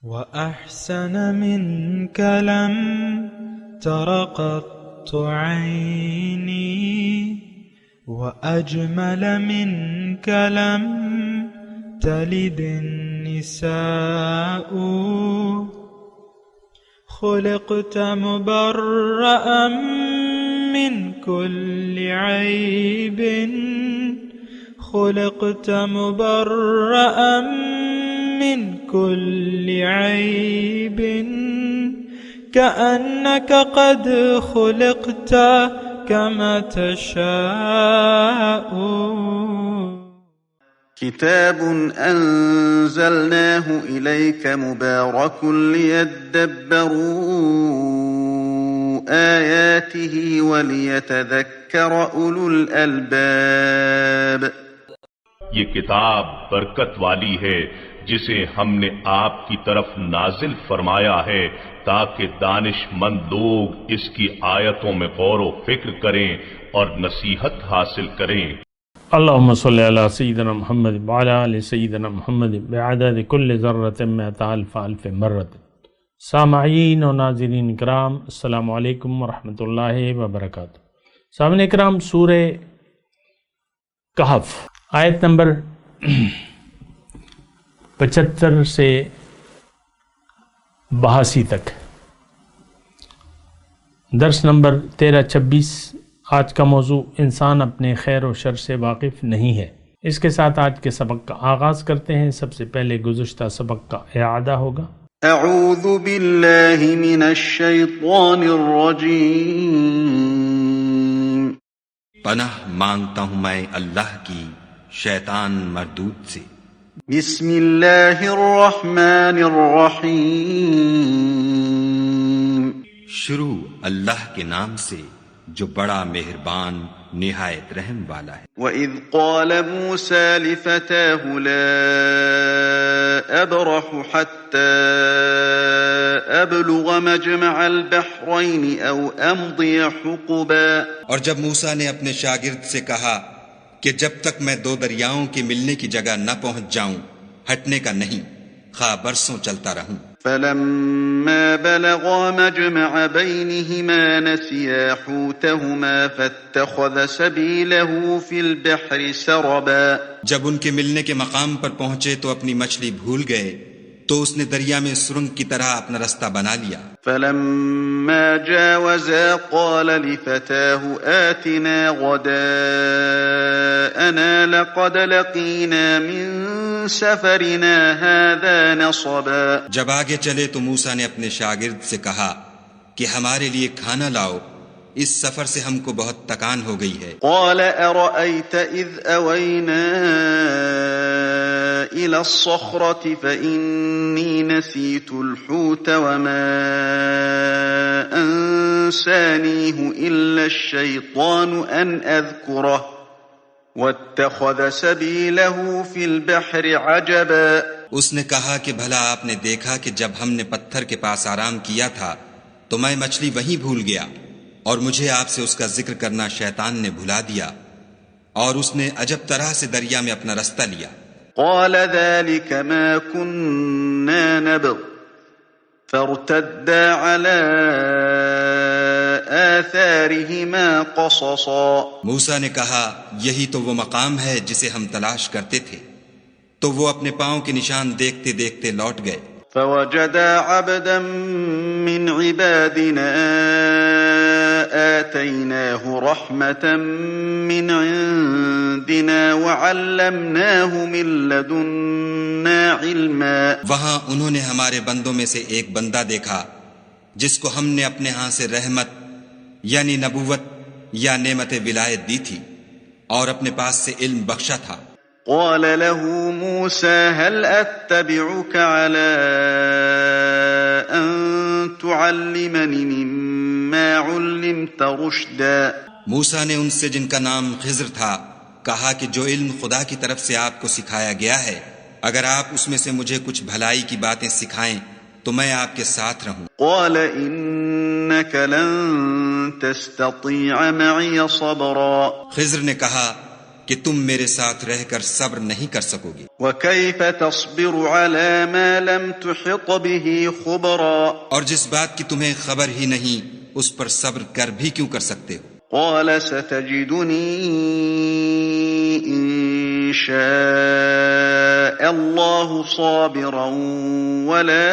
وأحسن منك لم تر قط عيني وأجمل منك لم تلد النساء خلقت مبرأ من كل عيب خلقت مبرأ من كل عيب كأنك قد خلقت كما تشاء. كتاب أنزلناه إليك مبارك ليدبروا آياته وليتذكر أولو الألباب. یہ کتاب برکت والی ہے جسے ہم نے آپ کی طرف نازل فرمایا ہے تاکہ دانش مند لوگ اس کی آیتوں میں غور و فکر کریں اور نصیحت حاصل کریں. اللہم صلی علی سیدنا محمد وعلی آل سیدنا محمد بعدد کل ذرۃ مئۃ الف الف مرۃ. سامعین و ناظرین کرام، السلام علیکم ورحمۃ اللہ وبرکاتہ. سامعین کرام، سورہ کہف آیت نمبر 75 سے 82 تک، درس نمبر 13-26. آج کا موضوع انسان اپنے خیر و شر سے واقف نہیں ہے. اس کے ساتھ آج کے سبق کا آغاز کرتے ہیں. سب سے پہلے گزشتہ سبق کا اعادہ ہوگا. اعوذ باللہ من الشیطان الرجیم. پناہ مانگتا ہوں میں اللہ کی شیطان مردود سے. بسم اللہ الرحمن الرحیم. شروع اللہ کے نام سے جو بڑا مہربان نہایت رحم والا ہے. وَإِذْ قَالَ مُوسَى لِفَتَاهُ لَا أَبْرَحُ حَتَّى أَبْلُغَ مَجْمَعَ الْبَحْرَيْنِ أَوْ أَمْضِيَ حُقُبًا. اور جب موسیٰ نے اپنے شاگرد سے کہا کہ جب تک میں دو دریاؤں کے ملنے کی جگہ نہ پہنچ جاؤں ہٹنے کا نہیں، خواہ برسوں چلتا رہوں. فَلَمَّا بَلَغَا مَجْمَعَ بَيْنِهِمَا نَسِيَا حُوتَهُمَا فَاتَّخَذَ سَبِيلَهُ فِي الْبَحْرِ سَرَبًا. جب ان کے ملنے کے مقام پر پہنچے تو اپنی مچھلی بھول گئے تو اس نے دریا میں سرنگ کی طرح اپنا رستہ بنا لیا. فَلَمَّا جَاوَزَا قَالَ لِفَتَاهُ آتِنَا غَدَاءَنَا لَقَدْ لَقِينَا مِن سَفَرِنَا هَذَا نَصَبًا. جب آگے چلے تو موسیٰ نے اپنے شاگرد سے کہا کہ ہمارے لیے کھانا لاؤ، اس سفر سے ہم کو بہت تکان ہو گئی ہے. قَالَ أَرَأَيْتَ إِذْ أَوَيْنَا إِلَى الصَّخْرَةِ فَإِنِّي نَسِيتُ الْحُوتَ وَمَا أَنسَانِيهُ إِلَّا الشَّيْطَانُ أَنْ أَذْكُرَهُ وَاتَّخَذَ سَبِيلَهُ فِي الْبَحْرِ عَجَبًا. اس نے کہا کہ بھلا آپ نے دیکھا کہ جب ہم نے پتھر کے پاس آرام کیا تھا تو میں مچھلی وہیں بھول گیا اور مجھے آپ سے اس کا ذکر کرنا شیطان نے بھلا دیا اور اس نے عجب طرح سے دریا میں اپنا رستہ لیا. قال ذلك ما كنا نبغ فارتدا على آثارهما قصصا. موسیٰ نے کہا یہی تو وہ مقام ہے جسے ہم تلاش کرتے تھے، تو وہ اپنے پاؤں کے نشان دیکھتے دیکھتے لوٹ گئے. فوجدا عبدا من عبادنا آتيناه رحمة من عندنا وعلمناه من لدنا علما. وہاں انہوں نے ہمارے بندوں میں سے ایک بندہ دیکھا جس کو ہم نے اپنے ہاں سے رحمت یعنی نبوت یا نعمت ولایت دی تھی اور اپنے پاس سے علم بخشا تھا. قال له موسى هل أتبعك على أن تعلمني مما علمت رشدا. موسیٰ نے ان سے جن کا نام خضر تھا کہا کہ جو علم خدا کی طرف سے آپ کو سکھایا گیا ہے اگر آپ اس میں سے مجھے کچھ بھلائی کی باتیں سکھائیں تو میں آپ کے ساتھ رہوں. قال إنك لن تستطيع معي صبرا. خضر نے کہا کہ تم میرے ساتھ رہ کر صبر نہیں کر سکو گے؟ وكيف تصبر على ما لم تحط به خبرا اور جس بات کی تمہیں خبر ہی نہیں اس پر صبر کر بھی کیوں کر سکتے ہو؟ قال ستجدني إن شاء الله صابرا ولا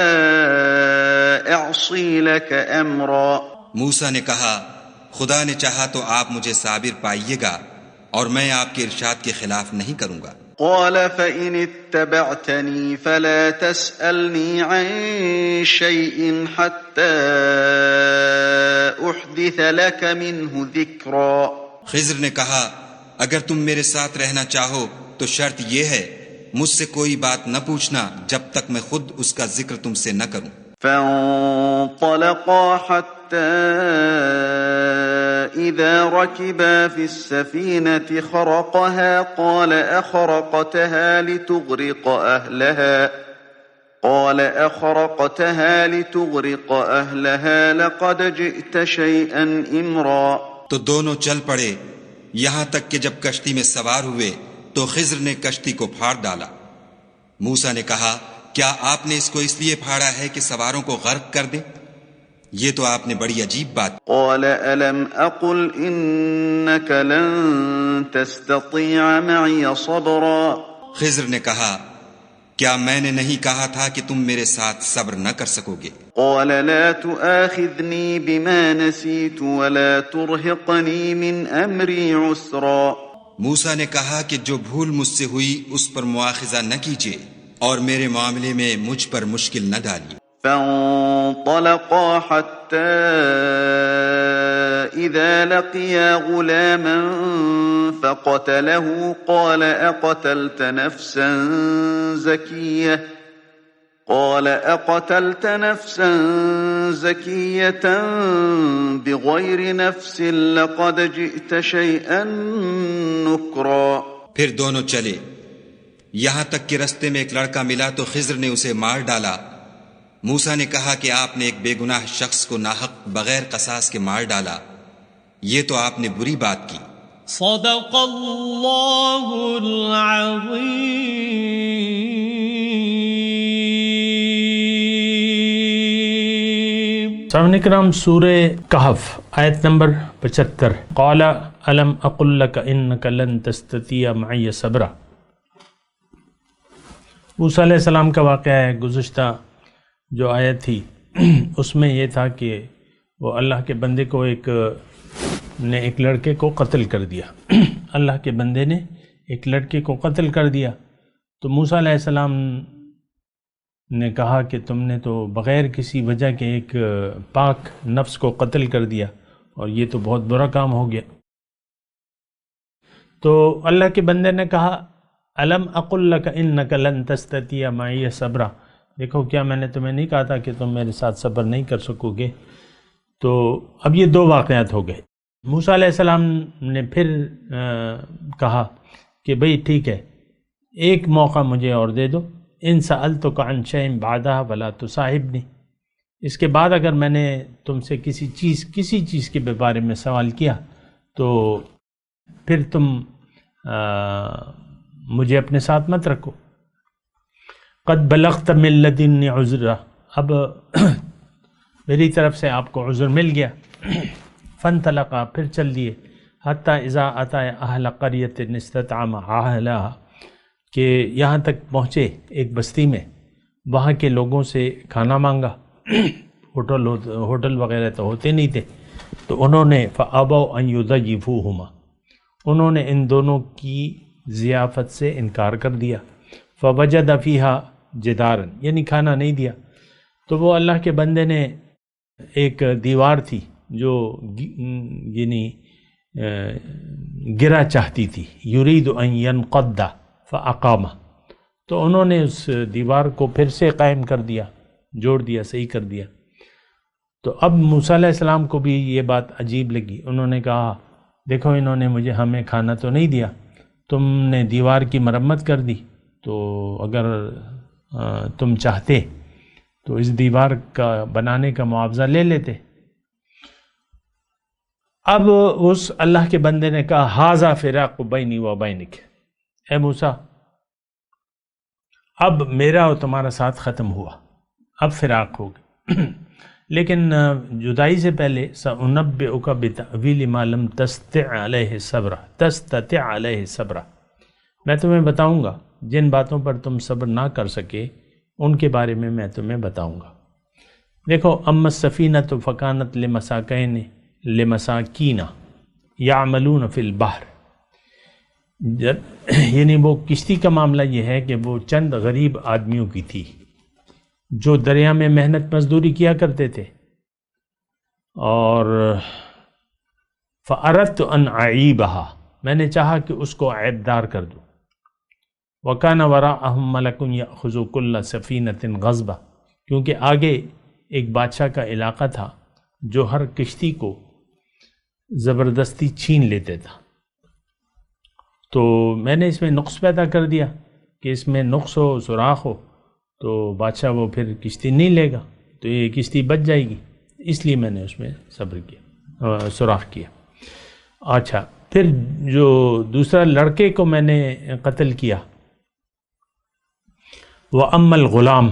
أعصي لك أمرا موسیٰ نے کہا خدا نے چاہا تو آپ مجھے صابر پائیے گا اور میں آپ کے ارشاد کے خلاف نہیں کروں گا۔ قال فإن اتبعتني فلا تسألني عن شيء حتى أحدث لك منه ذكرا خضر نے کہا اگر تم میرے ساتھ رہنا چاہو تو شرط یہ ہے مجھ سے کوئی بات نہ پوچھنا جب تک میں خود اس کا ذکر تم سے نہ کروں۔ فانطلقا حتى إذا ركبا في السفينة خرقها قال أخرقتها لتغرق أهلها لقد جئت شيئا إمرا تو دونوں چل پڑے یہاں تک کہ جب کشتی میں سوار ہوئے تو خضر نے کشتی کو پھاڑ ڈالا۔ موسیٰ نے کہا کیا آپ نے اس کو اس لیے پھاڑا ہے کہ سواروں کو غرق کر دے؟ یہ تو آپ نے بڑی عجیب بات۔ قال ألم أقل إنك لن تستطيع معي صبرا خضر نے کہا کیا میں نے نہیں کہا تھا کہ تم میرے ساتھ صبر نہ کر سکو گے؟ قال لا تؤاخذني بما نسيت ولا ترهقني من أمري عسرا موسیٰ نے کہا کہ جو بھول مجھ سے ہوئی اس پر مواخذہ نہ کیجیے اور میرے معاملے میں مجھ پر مشکل نہ ڈالیے۔ فانطلقا حتى إذا لقيا غلاما فقتله قال أقتلت نفسا زكية بغير نفس لقد جئت شيئا نكرا پھر دونوں چلے یہاں تک کہ رستے میں ایک لڑکا ملا تو خضر نے اسے مار ڈالا۔ موسیٰ نے کہا کہ آپ نے ایک بے گناہ شخص کو ناحق بغیر قصاص کے مار ڈالا، یہ تو آپ نے بری بات کی۔ صدق اللہ العظیم۔ سامعین کرام، سورہ کہف آیت نمبر 75۔ قال الم اقل لک انک لن تستطیع معی صبرا۔ موسیٰ علیہ السلام کا واقعہ ہے، گزشتہ جو آیت تھی اس میں یہ تھا کہ وہ اللہ کے بندے کو ایک لڑکے کو قتل کر دیا۔ اللہ کے بندے نے ایک لڑکے کو قتل کر دیا تو موسیٰ علیہ السلام نے کہا کہ تم نے تو بغیر کسی وجہ کے ایک پاک نفس کو قتل کر دیا اور یہ تو بہت برا کام ہو گیا۔ تو اللہ کے بندے نے کہا الم اقل لک انک لن تستطیع معی صبرا، دیکھو کیا میں نے تمہیں نہیں کہا تھا کہ تم میرے ساتھ صبر نہیں کر سکو گے؟ تو اب یہ دو واقعات ہو گئے۔ موسیٰ علیہ السلام نے پھر کہا کہ بھئی ٹھیک ہے، ایک موقع مجھے اور دے دو، ان سألتک عن شیء بعدہ ولا تصاحبنی، اس کے بعد اگر میں نے تم سے کسی چیز کے بارے میں سوال کیا تو پھر تم مجھے اپنے ساتھ مت رکھو۔ قد بلغت من لدنی عذرا، اب میری طرف سے آپ کو عذر مل گیا۔ فانطلقا، پھر چل دیے، حتی اذا اتی اہل قریۃ استطعم اہلھا، کہ یہاں تک پہنچے ایک بستی میں، وہاں کے لوگوں سے کھانا مانگا۔ ہوٹل وغیرہ تو ہوتے نہیں تھے، تو انہوں نے فابوا ان یضیفوہما، انہوں نے ان دونوں کی ضیافت سے انکار کر دیا۔ فوجد فیہا جدارا، یعنی کھانا نہیں دیا، تو وہ اللہ کے بندے نے ایک دیوار تھی جو یعنی گرا چاہتی تھی، یرید ان ینقض فاقامہ، تو انہوں نے اس دیوار کو پھر سے قائم کر دیا، جوڑ دیا، صحیح کر دیا۔ تو اب موسیٰ علیہ السلام کو بھی یہ بات عجیب لگی، انہوں نے کہا دیکھو انہوں نے ہمیں کھانا تو نہیں دیا، تم نے دیوار کی مرمت کر دی، تو اگر تم چاہتے تو اس دیوار کا بنانے کا معاوضہ لے لیتے۔ اب اس اللہ کے بندے نے کہا ھذا فراق بینی و بینک، اے موسیٰ اب میرا اور تمہارا ساتھ ختم ہوا، اب فراق ہوگی، لیکن جدائی سے پہلے سأنبئک بتأویل ما لم تستطع علیہ صبرا، میں تمہیں بتاؤں گا جن باتوں پر تم صبر نہ کر سکے ان کے بارے میں تمہیں بتاؤں گا۔ دیکھو، اما السفینۃ فکانت لمساکین یعملون فی البحر، یعنی وہ کشتی کا معاملہ یہ ہے کہ وہ چند غریب آدمیوں کی تھی جو دریا میں محنت مزدوری کیا کرتے تھے، اور فَأَرَدْتُ أَنْ أَعِيبَهَا، میں نے چاہا کہ اس کو عیب دار کر دوں، وَكَانَ وَرَاءَهُمْ مَلَكٌ يَأْخُذُ كُلَّ سَفِينَةٍ غَصْبًا، کیونکہ آگے ایک بادشاہ کا علاقہ تھا جو ہر کشتی کو زبردستی چھین لیتے تھا۔ تو میں نے اس میں نقص پیدا کر دیا کہ اس میں نقص ہو، سوراخ ہو، تو بادشاہ وہ پھر کشتی نہیں لے گا، تو یہ کشتی بچ جائے گی، اس لیے میں نے اس میں صبر کیا، سوراخ کیا۔ اچھا، پھر جو دوسرا لڑکے کو میں نے قتل کیا، وَأَمَّا الْغُلَامُ،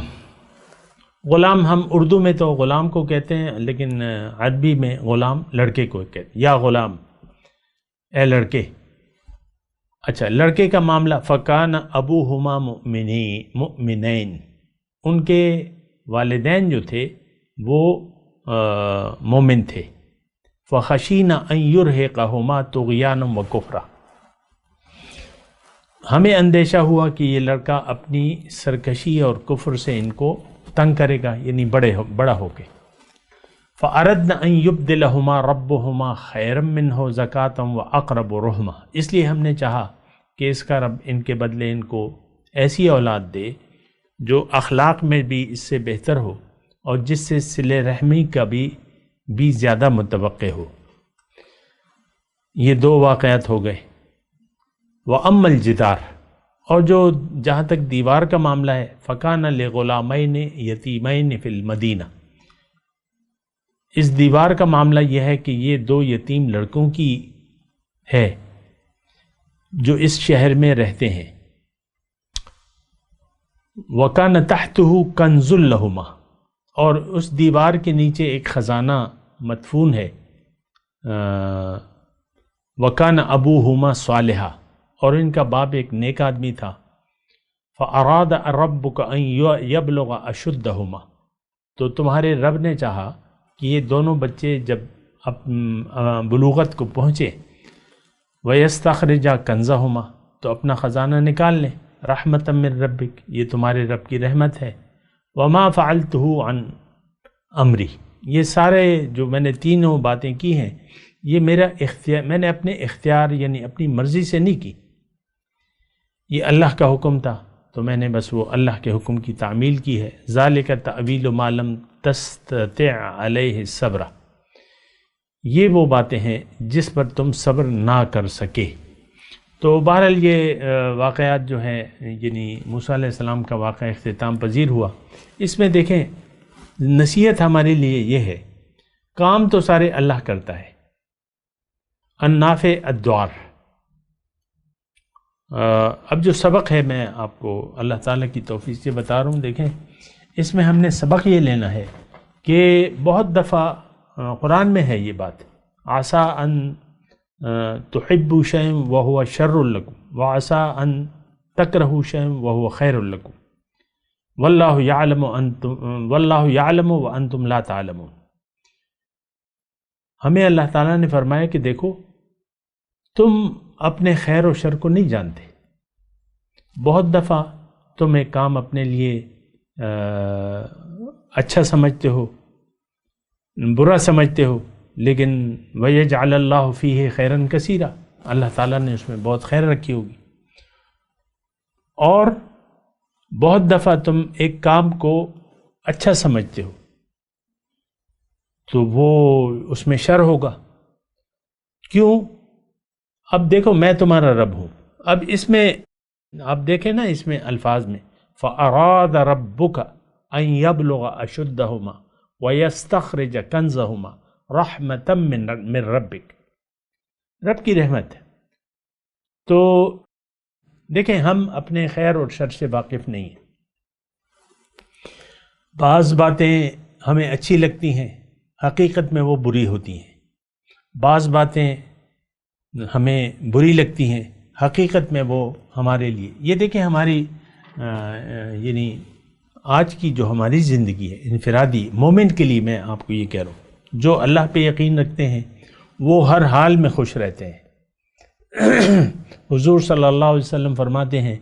غلام ہم اردو میں تو غلام کو کہتے ہیں، لیکن عربی میں غلام لڑکے کو کہتے ہیں، یا غلام، اے لڑکے۔ اچھا، لڑکے کا معاملہ، فَكَانَ أَبُوهُمَا مُؤْمِنَيْن، ان کے والدین جو تھے وہ مومن تھے، فَخَشِينَا أَن يُرْهِقَهُمَا طُغْيَانًا وَكُفْرًا، ہمیں اندیشہ ہوا کہ یہ لڑکا اپنی سرکشی اور کفر سے ان کو تنگ کرے گا، یعنی بڑا ہو کے۔ فَأَرَدْنَا أَن يُبْدِلَهُمَا رَبُّهُمَا خَيْرًا مِّنْهُ زَكَاةً وَأَقْرَبُ رُحْمًا، اس لیے ہم نے چاہا کہ اس کا رب ان کے بدلے ان کو ایسی اولاد دے جو اخلاق میں بھی اس سے بہتر ہو اور جس سے صلہ رحمی کا بھی زیادہ متوقع ہو۔ یہ دو واقعات ہو گئے۔ وَأَمَّا الْجِدَارُ، اور جو جہاں تک دیوار کا معاملہ ہے، فَكَانَ لِغُلَامَيْنِ يَتِيمَيْنِ فِي الْمَدِينَةِ، اس دیوار کا معاملہ یہ ہے کہ یہ دو یتیم لڑکوں کی ہے جو اس شہر میں رہتے ہیں۔ وَكَانَ تَحْتُهُ كَنْزٌ لَهُمَا، اور اس دیوار کے نیچے ایک خزانہ مدفون ہے۔ وَكَانَ أَبُوهُمَا صَالِحًا، اور ان کا باپ ایک نیک آدمی تھا۔ فَأَرَادَ رَبُّكَ أَن يَبْلُغَ أَشُدَّهُمَا، تو تمہارے رب نے چاہا کہ یہ دونوں بچے جب بلوغت کو پہنچے، وَيَسْتَخْرِجَ كَنْزَهُمَا، تو اپنا خزانہ نکال لیں، رحمةً من ربک، یہ تمہارے رب کی رحمت ہے۔ وَمَا فَعَلْتُهُ عَنْ أَمْرِي، یہ سارے جو میں نے تینوں باتیں کی ہیں یہ میرا اختیار، میں نے اپنے اختیار یعنی اپنی مرضی سے نہیں کی، یہ اللہ کا حکم تھا، تو میں نے بس وہ اللہ کے حکم کی تعمیل کی ہے۔ ذَلِكَ تَأْوِيلُ مَا لَمْ تَسْتَطِعْ عَلَيْهِ صَبْرًا، یہ وہ باتیں ہیں جس پر تم صبر نہ کر سکے۔ تو بہرحال یہ واقعات جو ہیں، یعنی موسیٰ علیہ السلام کا واقعہ اختتام پذیر ہوا۔ اس میں دیکھیں نصیحت ہمارے لیے یہ ہے، کام تو سارے اللہ کرتا ہے، النافع الدعار۔ اب جو سبق ہے میں آپ کو اللہ تعالیٰ کی توفیق سے بتا رہا ہوں، دیکھیں اس میں ہم نے سبق یہ لینا ہے کہ بہت دفعہ قرآن میں ہے یہ بات، عسیٰ ان تحبوا شیئا وہو شر لکم وعسیٰ ان تکرہوا شیئا وہو خیر لکم واللہ یعلم وانتم لا تعلمون۔ ہمیں اللہ تعالیٰ نے فرمایا کہ دیکھو تم اپنے خیر و شر کو نہیں جانتے، بہت دفعہ تم ایک کام اپنے لیے اچھا سمجھتے ہو، برا سمجھتے ہو، لیکن وَيَجْعَلَ اللَّهُ فِيهِ خَيْرًا كَثِيرًا، اللہ تعالیٰ نے اس میں بہت خیر رکھی ہوگی۔ اور بہت دفعہ تم ایک کام کو اچھا سمجھتے ہو تو وہ اس میں شر ہوگا۔ کیوں؟ اب دیکھو میں تمہارا رب ہوں، اب اس میں آپ دیکھیں نا، اس میں الفاظ میں فَأَرَادَ رَبُّكَ أَن يَبْلُغَ أَشُدَّهُمَا وَيَسْتَخْرِجَ كَنْزَهُمَا رَحْمَةً من ربک، رب کی رحمت ہے۔ تو دیکھیں ہم اپنے خیر اور شر سے واقف نہیں ہیں، بعض باتیں ہمیں اچھی لگتی ہیں، حقیقت میں وہ بری ہوتی ہیں، بعض باتیں ہمیں بری لگتی ہیں، حقیقت میں وہ ہمارے لیے، یہ دیکھیں ہماری یعنی آج کی جو ہماری زندگی ہے انفرادی مومن کے لیے، میں آپ کو یہ کہہ رہا ہوں، جو اللہ پہ یقین رکھتے ہیں وہ ہر حال میں خوش رہتے ہیں۔ حضور صلی اللہ علیہ وسلم فرماتے ہیں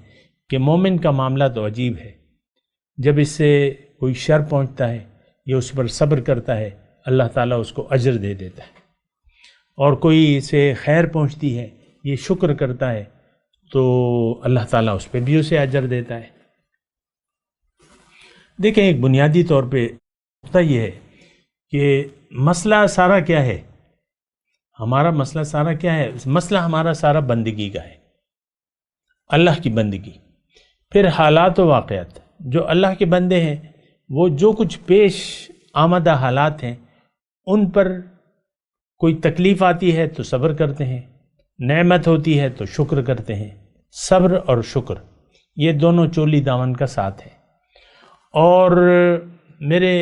کہ مومن کا معاملہ تو عجیب ہے، جب اس سے کوئی شر پہنچتا ہے یا اس پر صبر کرتا ہے اللہ تعالیٰ اس کو اجر دے دیتا ہے، اور کوئی اسے خیر پہنچتی ہے یہ شکر کرتا ہے تو اللہ تعالیٰ اس پہ بھی اسے اجر دیتا ہے۔ دیکھیں ایک بنیادی طور پہ نقطہ یہ ہے کہ مسئلہ سارا کیا ہے، ہمارا مسئلہ سارا کیا ہے، مسئلہ ہمارا سارا بندگی کا ہے، اللہ کی بندگی۔ پھر حالات و واقعات، جو اللہ کے بندے ہیں وہ جو کچھ پیش آمدہ حالات ہیں ان پر کوئی تکلیف آتی ہے تو صبر کرتے ہیں، نعمت ہوتی ہے تو شکر کرتے ہیں۔ صبر اور شکر یہ دونوں چولی دامن کا ساتھ ہے۔ اور میرے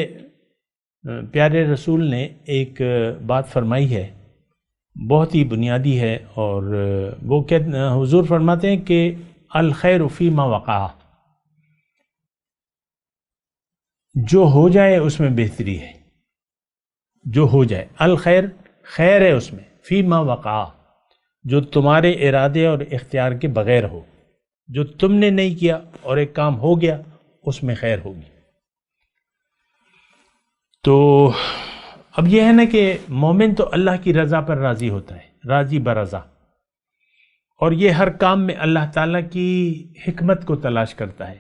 پیارے رسول نے ایک بات فرمائی ہے، بہت ہی بنیادی ہے، اور وہ حضور فرماتے ہیں کہ الخیر فیما وقع، جو ہو جائے اس میں بہتری ہے، جو ہو جائے، الخیر خیر ہے اس میں، فیما وقع جو تمہارے ارادے اور اختیار کے بغیر ہو، جو تم نے نہیں کیا اور ایک کام ہو گیا اس میں خیر ہوگی۔ تو اب یہ ہے نا کہ مومن تو اللہ کی رضا پر راضی ہوتا ہے، راضی برضا، اور یہ ہر کام میں اللہ تعالیٰ کی حکمت کو تلاش کرتا ہے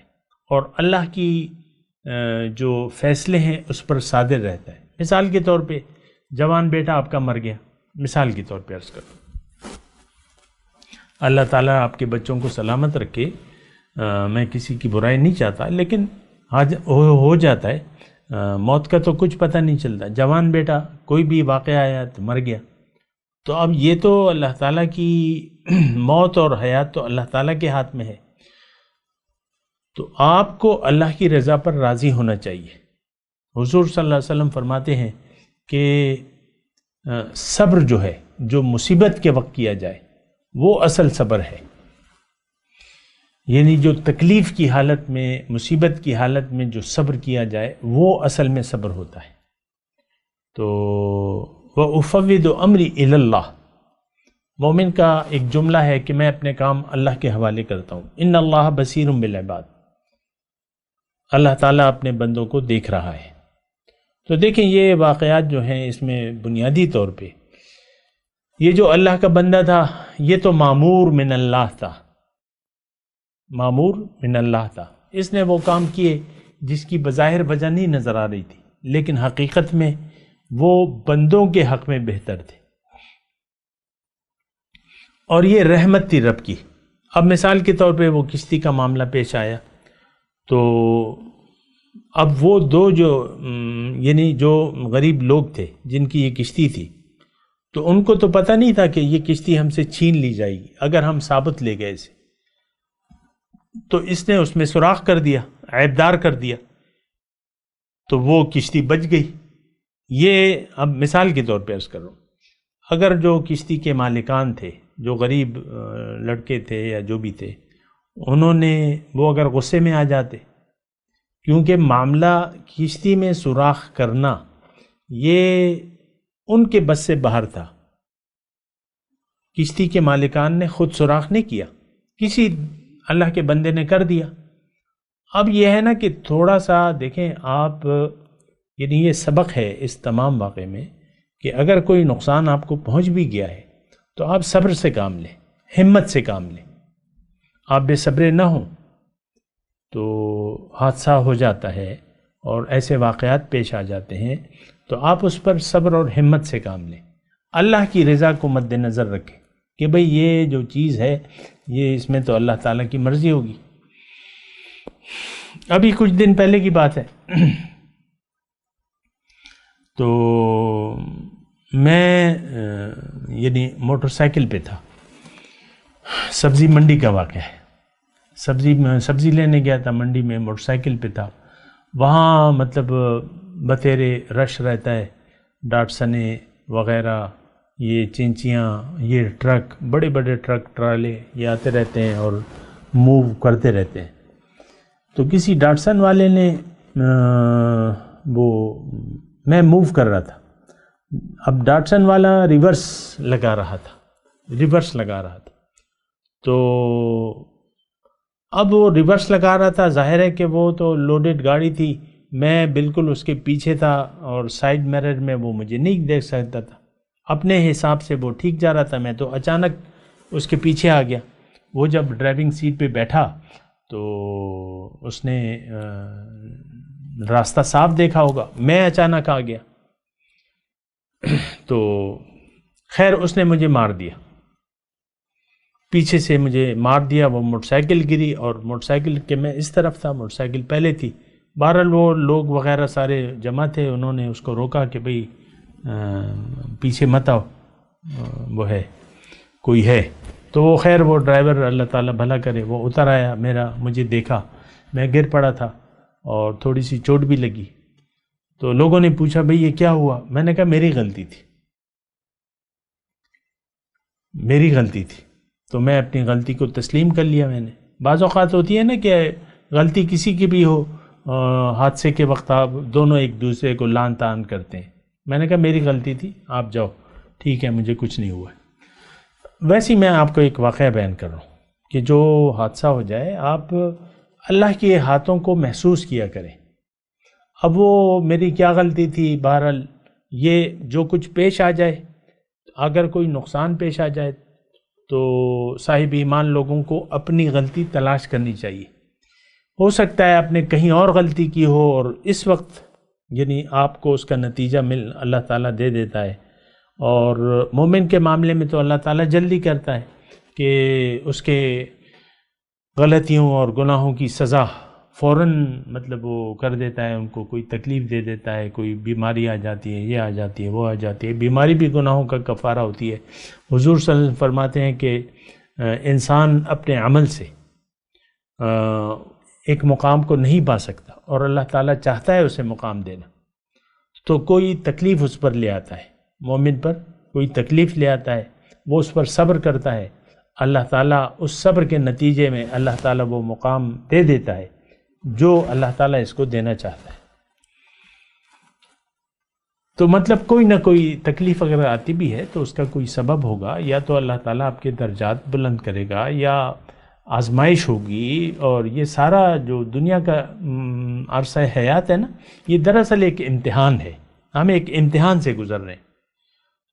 اور اللہ کی جو فیصلے ہیں اس پر صادر رہتا ہے۔ مثال کے طور پہ جوان بیٹا آپ کا مر گیا، مثال کے طور پہ عرض کروں، اللہ تعالیٰ آپ کے بچوں کو سلامت رکھے، میں کسی کی برائی نہیں چاہتا، لیکن ہو جاتا ہے، موت کا تو کچھ پتہ نہیں چلتا، جوان بیٹا کوئی بھی واقعہ آیا تو مر گیا، تو اب یہ تو اللہ تعالیٰ کی موت اور حیات تو اللہ تعالیٰ کے ہاتھ میں ہے، تو آپ کو اللہ کی رضا پر راضی ہونا چاہیے۔ حضور صلی اللہ علیہ وسلم فرماتے ہیں کہ صبر جو ہے، جو مصیبت کے وقت کیا جائے وہ اصل صبر ہے، یعنی جو تکلیف کی حالت میں، مصیبت کی حالت میں جو صبر کیا جائے وہ اصل میں صبر ہوتا ہے۔ تو وَأُفَوِّضُ أَمْرِي إِلَى اللَّهِ، مومن کا ایک جملہ ہے کہ میں اپنے کام اللہ کے حوالے کرتا ہوں، إِنَّ اللَّهَ بَصِيرٌ بِالْعِبَادِ، اللہ تعالیٰ اپنے بندوں کو دیکھ رہا ہے۔ تو دیکھیں یہ واقعات جو ہیں اس میں بنیادی طور پہ یہ جو اللہ کا بندہ تھا یہ تو معمور من اللہ تھا، معمور من اللہ تھا، اس نے وہ کام کیے جس کی بظاہر وجہ نہیں نظر آ رہی تھی، لیکن حقیقت میں وہ بندوں کے حق میں بہتر تھے، اور یہ رحمت تھی رب کی۔ اب مثال کے طور پہ وہ کشتی کا معاملہ پیش آیا، تو اب وہ دو یعنی جو غریب لوگ تھے جن کی یہ کشتی تھی، تو ان کو تو پتہ نہیں تھا کہ یہ کشتی ہم سے چھین لی جائے گی اگر ہم ثابت لے گئے اسے، تو اس نے اس میں سوراخ کر دیا، عیبدار کر دیا، تو وہ کشتی بچ گئی۔ یہ اب مثال کے طور پہ عرض کر رہا ہوں، اگر جو کشتی کے مالکان تھے، جو غریب لڑکے تھے یا جو بھی تھے، انہوں نے وہ اگر غصے میں آ جاتے، کیونکہ معاملہ کشتی میں سوراخ کرنا یہ ان کے بس سے باہر تھا، کشتی کے مالکان نے خود سوراخ نہیں کیا، کسی اللہ کے بندے نے کر دیا۔ اب یہ ہے نا کہ تھوڑا سا دیکھیں آپ، یعنی یہ سبق ہے اس تمام واقعے میں کہ اگر کوئی نقصان آپ کو پہنچ بھی گیا ہے تو آپ صبر سے کام لیں، ہمت سے کام لیں، آپ بے صبرے نہ ہوں تو حادثہ ہو جاتا ہے اور ایسے واقعات پیش آ جاتے ہیں، تو آپ اس پر صبر اور ہمت سے کام لیں، اللہ کی رضا کو مد نظر رکھیں کہ بھئی یہ جو چیز ہے یہ اس میں تو اللہ تعالیٰ کی مرضی ہوگی۔ ابھی کچھ دن پہلے کی بات ہے، تو میں یعنی موٹر سائیکل پہ تھا. سبزی منڈی کا واقعہ ہے. سبزی لینے گیا تھا منڈی میں، موٹر سائیکل پہ تھا. وہاں مطلب بتیرے رش رہتا ہے، ڈاٹسنے وغیرہ، یہ چینچیاں، یہ ٹرک، بڑے بڑے ٹرک ٹرالے یہ آتے رہتے ہیں اور موو کرتے رہتے ہیں. تو کسی ڈاٹسن والے نے میں موو کر رہا تھا، اب ڈاٹسن والا ریورس لگا رہا تھا. تو اب وہ ریورس لگا رہا تھا، ظاہر ہے کہ وہ تو لوڈڈ گاڑی تھی، میں بالکل اس کے پیچھے تھا اور سائیڈ میرر میں وہ مجھے نہیں دیکھ سکتا تھا. اپنے حساب سے وہ ٹھیک جا رہا تھا، میں تو اچانک اس کے پیچھے آ گیا. وہ جب ڈرائیونگ سیٹ پہ بیٹھا تو اس نے راستہ صاف دیکھا ہوگا، میں اچانک آ گیا تو خیر اس نے مجھے مار دیا، پیچھے سے مجھے مار دیا. وہ موٹر سائیکل گری اور موٹر سائیکل کے میں اس طرف تھا، موٹر سائیکل پہلے تھی. بہرحال وہ لوگ وغیرہ سارے جمع تھے، انہوں نے اس کو روکا کہ بھئی پیچھے مت آؤ، وہ ہے کوئی ہے. تو وہ خیر وہ ڈرائیور اللہ تعالیٰ بھلا کرے وہ اتر آیا، مجھے دیکھا، میں گر پڑا تھا اور تھوڑی سی چوٹ بھی لگی. تو لوگوں نے پوچھا بھئی یہ کیا ہوا؟ میں نے کہا میری غلطی تھی. تو میں اپنی غلطی کو تسلیم کر لیا. میں نے بعض اوقات ہوتی ہے نا کہ غلطی کسی کی بھی ہو، حادثے کے وقت آپ دونوں ایک دوسرے کو لان تان کرتے ہیں. میں نے کہا میری غلطی تھی، آپ جاؤ، ٹھیک ہے، مجھے کچھ نہیں ہوا. ویسے میں آپ کو ایک واقعہ بیان کر رہا ہوں کہ جو حادثہ ہو جائے آپ اللہ کے ہاتھوں کو محسوس کیا کریں. اب وہ میری کیا غلطی تھی، بہرحال یہ جو کچھ پیش آ جائے، اگر کوئی نقصان پیش آ جائے تو صاحب ایمان لوگوں کو اپنی غلطی تلاش کرنی چاہیے. ہو سکتا ہے آپ نے کہیں اور غلطی کی ہو اور اس وقت یعنی آپ کو اس کا نتیجہ اللہ تعالیٰ دے دیتا ہے. اور مومن کے معاملے میں تو اللہ تعالیٰ جلدی کرتا ہے کہ اس کے غلطیوں اور گناہوں کی سزا فوراً مطلب وہ کر دیتا ہے، ان کو کوئی تکلیف دے دیتا ہے، کوئی بیماری آ جاتی ہے، یہ آ جاتی ہے، وہ آ جاتی ہے. بیماری بھی گناہوں کا کفارہ ہوتی ہے. حضور صلی اللہ علیہ وسلم فرماتے ہیں کہ انسان اپنے عمل سے ایک مقام کو نہیں پا سکتا اور اللہ تعالیٰ چاہتا ہے اسے مقام دینا، تو کوئی تکلیف اس پر لے آتا ہے، مومن پر کوئی تکلیف لے آتا ہے، وہ اس پر صبر کرتا ہے، اللہ تعالیٰ اس صبر کے نتیجے میں اللہ تعالیٰ وہ مقام دے دیتا ہے جو اللہ تعالیٰ اس کو دینا چاہتا ہے. تو مطلب کوئی نہ کوئی تکلیف اگر آتی بھی ہے تو اس کا کوئی سبب ہوگا، یا تو اللہ تعالیٰ آپ کے درجات بلند کرے گا یا آزمائش ہوگی. اور یہ سارا جو دنیا کا عرصہ حیات ہے نا، یہ دراصل ایک امتحان ہے، ہم ایک امتحان سے گزر رہے ہیں.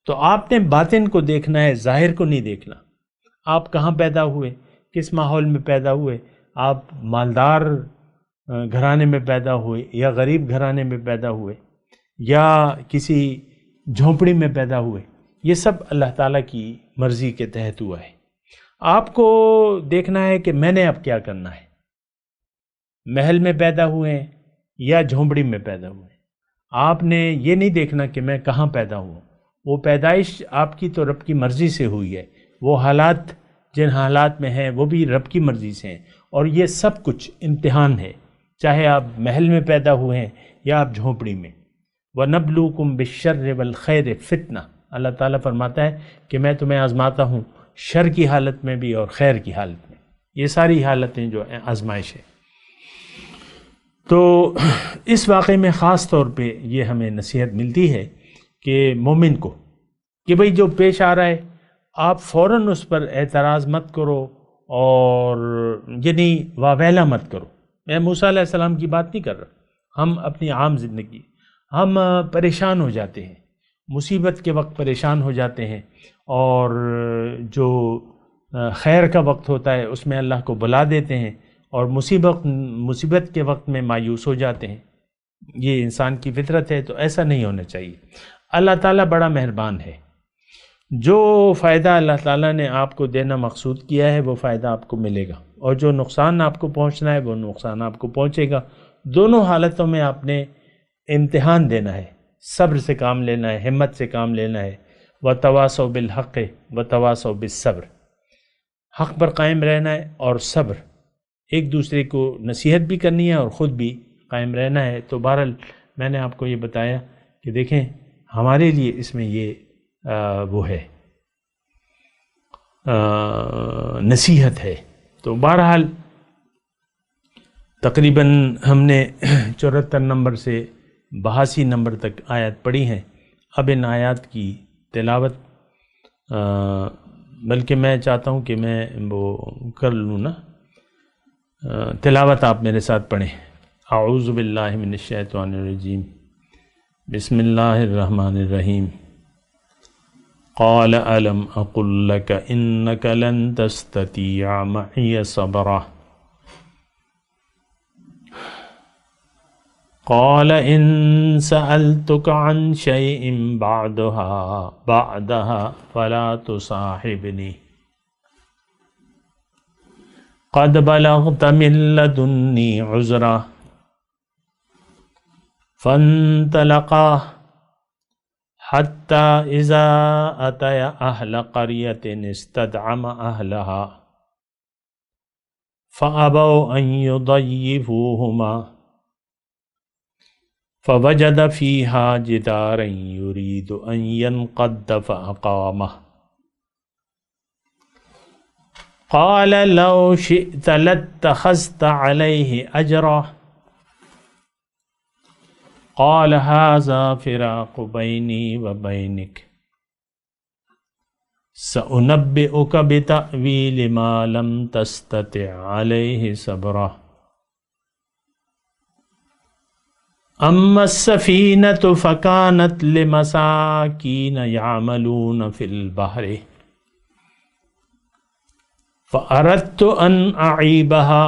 تو آپ نے باطن کو دیکھنا ہے، ظاہر کو نہیں دیکھنا. آپ کہاں پیدا ہوئے، کس ماحول میں پیدا ہوئے، آپ مالدار گھرانے میں پیدا ہوئے یا غریب گھرانے میں پیدا ہوئے یا کسی جھونپڑی میں پیدا ہوئے، یہ سب اللہ تعالیٰ کی مرضی کے تحت ہوا ہے. آپ کو دیکھنا ہے کہ میں نے اب کیا کرنا ہے. محل میں پیدا ہوئے ہیں یا جھونپڑی میں پیدا ہوئے ہیں، آپ نے یہ نہیں دیکھنا کہ میں کہاں پیدا ہوں. وہ پیدائش آپ کی تو رب کی مرضی سے ہوئی ہے، وہ حالات جن حالات میں ہیں وہ بھی رب کی مرضی سے ہیں. اور یہ سب کچھ امتحان ہے، چاہے آپ محل میں پیدا ہوئے ہیں یا آپ جھونپڑی میں. وَنَبْلُوكُمْ بِالشَّرِّ وَالْخَيْرِ فِتْنَةً، اللہ تعالیٰ فرماتا ہے کہ میں تمہیں آزماتا ہوں شر کی حالت میں بھی اور خیر کی حالت میں. یہ ساری حالتیں جو ہیں آزمائش ہے. تو اس واقعے میں خاص طور پہ یہ ہمیں نصیحت ملتی ہے کہ مومن کو کہ بھئی جو پیش آ رہا ہے آپ فوراً اس پر اعتراض مت کرو اور یعنی واویلا مت کرو. میں موسیٰ علیہ السلام کی بات نہیں کر رہا، ہم اپنی عام زندگی ہم پریشان ہو جاتے ہیں، مصیبت کے وقت پریشان ہو جاتے ہیں، اور جو خیر کا وقت ہوتا ہے اس میں اللہ کو بلا دیتے ہیں، اور مصیبت کے وقت میں مایوس ہو جاتے ہیں. یہ انسان کی فطرت ہے، تو ایسا نہیں ہونا چاہیے. اللہ تعالیٰ بڑا مہربان ہے، جو فائدہ اللہ تعالیٰ نے آپ کو دینا مقصود کیا ہے وہ فائدہ آپ کو ملے گا، اور جو نقصان آپ کو پہنچنا ہے وہ نقصان آپ کو پہنچے گا. دونوں حالتوں میں آپ نے امتحان دینا ہے، صبر سے کام لینا ہے، ہمت سے کام لینا ہے، وتواصوا بالحق وتواصوا بالصبر، حق پر قائم رہنا ہے اور صبر، ایک دوسرے کو نصیحت بھی کرنی ہے اور خود بھی قائم رہنا ہے۔ تو بہرحال میں نے آپ کو یہ بتایا کہ دیکھیں ہمارے لیے اس میں یہ وہ ہے نصیحت ہے۔ تو بہرحال تقریباً ہم نے 74 نمبر سے 82 نمبر تک آیات پڑھی ہیں۔ اب ان آیات کی تلاوت بلکہ میں چاہتا ہوں کہ میں وہ کر لوں نا، تلاوت آپ میرے ساتھ پڑھیں۔ اعوذ باللہ من الشیطان الرجیم، بسم اللہ الرحمن الرحیم۔ قال ألم أقل لك إنك لن تستطيع معي صبرا قال إن سألتك عن شيء بعدها فلا تصاحبني قد بلغت من لدني عذرا فانطلقا حتى إذا أتيا أهل قرية استدعما أهلها فأبوا أن يضيفوهما فوجد فيها جدارا يريد أن ينقض فأقامه قال لو شئت لاتخذت عليه أجرا قال هذا فراق بيني وبينك سأنبئك بتأويل ما لم تستطع عليه صبرا أما السفينة فكانت لمساكين يعملون في البحر فأردت أن أعيبها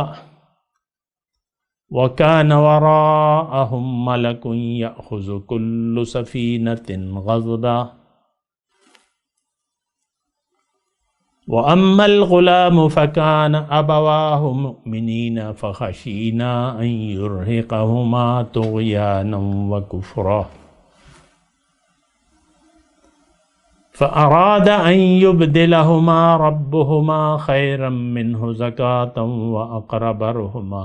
وكان وراءهم ملك يأخذ كل سفينة غصبا وأما الغلام فكان أبواه مؤمنين فخشينا أن يرهقهما طغيانا وكفرا فأراد أن يبدلهما ربهما خيرا منه زكاة وأقرب رحما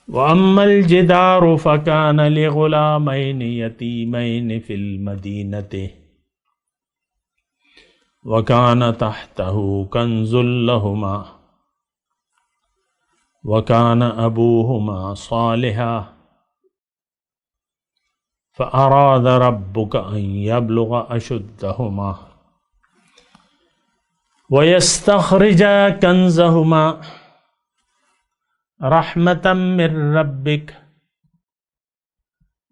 وأما الجدار فكان لغلامين يتيمين في المدينة وكان تحته كنز لهما وكان أبوهما صالحا فأراد ربك أن يبلغ أشدهما ويستخرج كنزهما رحمة من ربك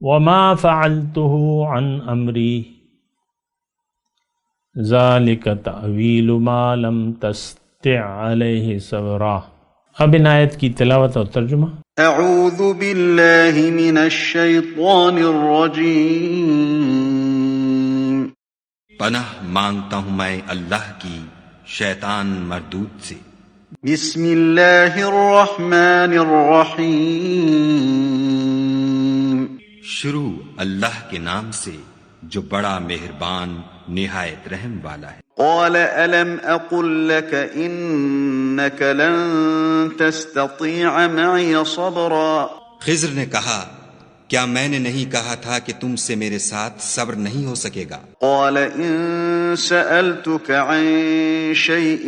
وما فعلته عن أمري ذلك تأويل ما لم تستطع عليه صبرا۔ اب ان آیت کی تلاوت اور ترجمہ۔ اعوذ باللہ من الشیطان الرجیم، پناہ مانگتا ہوں میں اللہ کی شیطان مردود سے۔ بسم اللہ الرحمن الرحیم، شروع اللہ کے نام سے جو بڑا مہربان نہایت رحم والا ہے۔ قال ألم أقل لك إنك لن تستطيع معي صبرا، خضر نے کہا کیا میں نے نہیں کہا تھا کہ تم سے میرے ساتھ صبر نہیں ہو سکے گا؟ قال إن سألتك عن شيء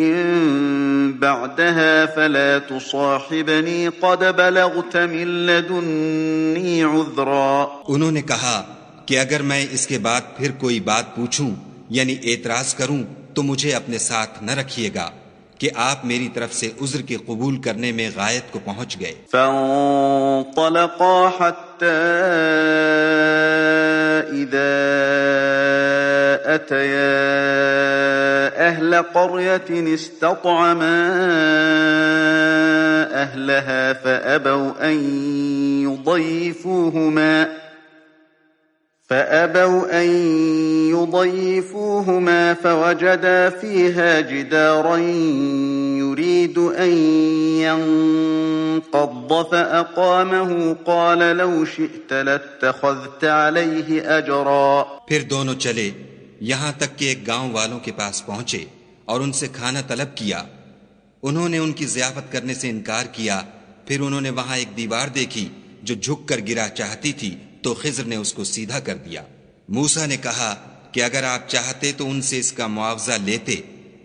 بعدها فلا تصاحبني قد بلغت من لدني عذرا، انہوں نے کہا کہ اگر میں اس کے بعد پھر کوئی بات پوچھوں یعنی اعتراض کروں تو مجھے اپنے ساتھ نہ رکھیے گا کہ آپ میری طرف سے عذر کے قبول کرنے میں غایت کو پہنچ گئے۔ فانطلقا حتى إذا أتيا أهل قرية استطعما أهلها فأبوا أن يضيفوهما فوجدا فيها جدارا يريد أن ينقض فأقامه قال لو شئت لاتخذت عليه أجرا. پھر دونوں چلے یہاں تک کہ ایک گاؤں والوں کے پاس پہنچے اور ان سے کھانا طلب کیا. انہوں نے ان کی ضیافت کرنے سے انکار کیا. پھر انہوں نے وہاں ایک دیوار دیکھی جو جھک کر گرا چاہتی تھی تو خضر نے اس کو سیدھا کر دیا. موسیٰ نے کہا کہ اگر آپ چاہتے تو ان سے اس کا معاوضہ لیتے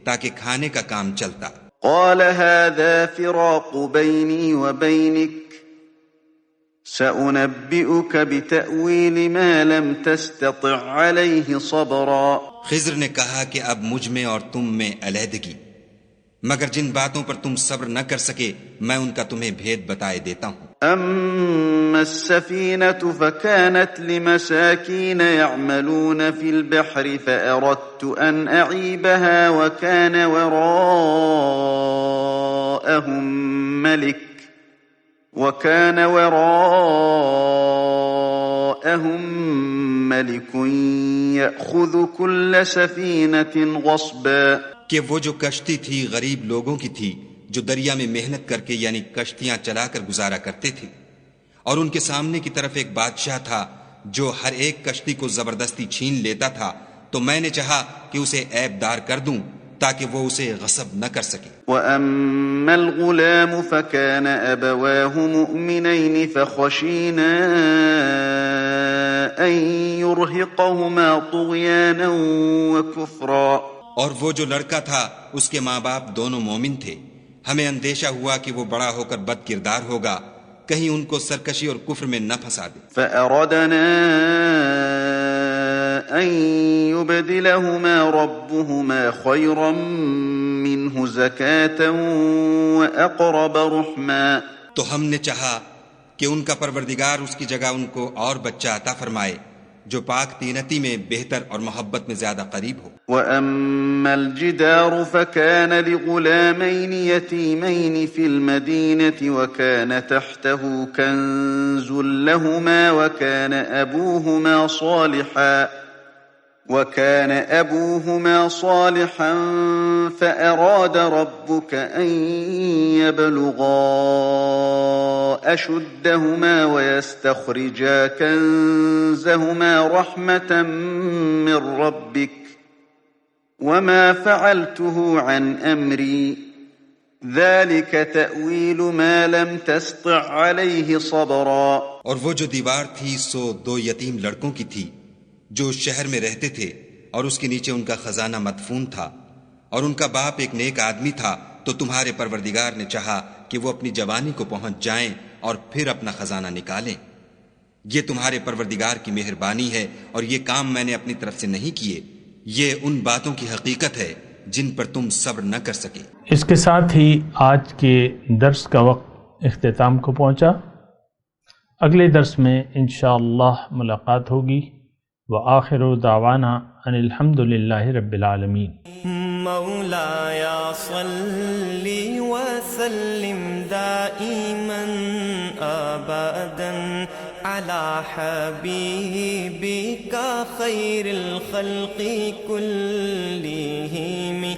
تاکہ کھانے کا کام چلتا. قال هذا فراق بيني وبينك سأنبئك بتأويل ما لم تستطع عليه صبرا. خضر نے کہا کہ اب مجھ میں اور تم میں علیحدگی، مگر جن باتوں پر تم صبر نہ کر سکے میں ان کا تمہیں بھید بتائے دیتا ہوں. أما السفينة فكانت لمساكين يعملون في البحر فأردت أن أعيبها وكان وراءهم ملك يأخذ كل سفينة غصبا. کہ وہ جو کشتی تھی غریب لوگوں کی تھی جو دریا میں محنت کر کے یعنی کشتیاں چلا کر گزارا کرتے تھے، اور ان کے سامنے کی طرف ایک بادشاہ تھا جو ہر ایک کشتی کو زبردستی چھین لیتا تھا. تو میں نے چاہا کہ اسے عیب دار کر دوں تاکہ وہ اسے غصب نہ کر سکے. وَأَمَّا الْغُلَامُ فَكَانَ أَبَوَاهُ مُؤْمِنَيْنِ فَخَشِينَا أَن يُرْهِقَهُمَا طُغْيَانًا وَكُفْرًا. اور وہ جو لڑکا تھا اس کے ماں باپ دونوں مومن تھے. ہمیں اندیشہ ہوا کہ وہ بڑا ہو کر بد کردار ہوگا، کہیں ان کو سرکشی اور کفر میں نہ پھنسا دے. فَأَرَدْنَا أَن يُبْدِلَهُمَا رَبُّهُمَا خَيْرًا مِّنْهُ زَكَاةً وَأَقْرَبَ رُحْمًا. تو ہم نے چاہا کہ ان کا پروردگار اس کی جگہ ان کو اور بچہ عطا فرمائے جو پاک تینتی میں بہتر اور محبت میں زیادہ قریب ہو. وَأَمَّا الْجِدَارُ فَكَانَ لِغُلَامَيْنِ يَتِيمَيْنِ فِي الْمَدِينَةِ وَكَانَ تَحْتَهُ كَنزٌ لَهُمَا وَكَانَ أَبُوهُمَا صَالِحًا فَأَرَادَ رَبُّكَ أَن يَبْلُغَا أَشُدَّهُمَا وَيَسْتَخْرِجَا كَنزَهُمَا رَحْمَةً مِّن رَّبِّكَ وَمَا فَعَلْتُهُ عَنْ أَمْرِي ذَلِكَ تَأْوِيلُ مَا لَمْ تَسْطِع عَلَيْهِ صَبْرًا. اور وہ جو دیوار تھی سو دو یتیم لڑکوں کی تھی جو شہر میں رہتے تھے، اور اس کے نیچے ان کا خزانہ مدفون تھا، اور ان کا باپ ایک نیک آدمی تھا. تو تمہارے پروردگار نے چاہا کہ وہ اپنی جوانی کو پہنچ جائیں اور پھر اپنا خزانہ نکالیں. یہ تمہارے پروردگار کی مہربانی ہے اور یہ کام میں نے اپنی طرف سے نہیں کیے. یہ ان باتوں کی حقیقت ہے جن پر تم صبر نہ کر سکے. اس کے ساتھ ہی آج کے درس کا وقت اختتام کو پہنچا. اگلے درس میں انشاءاللہ ملاقات ہوگی. وآخر دعوانا ان الحمد للہ رب العالمین. مولاي صل وسلم دائما أبدا على حبيبك خير الخلق كلهم.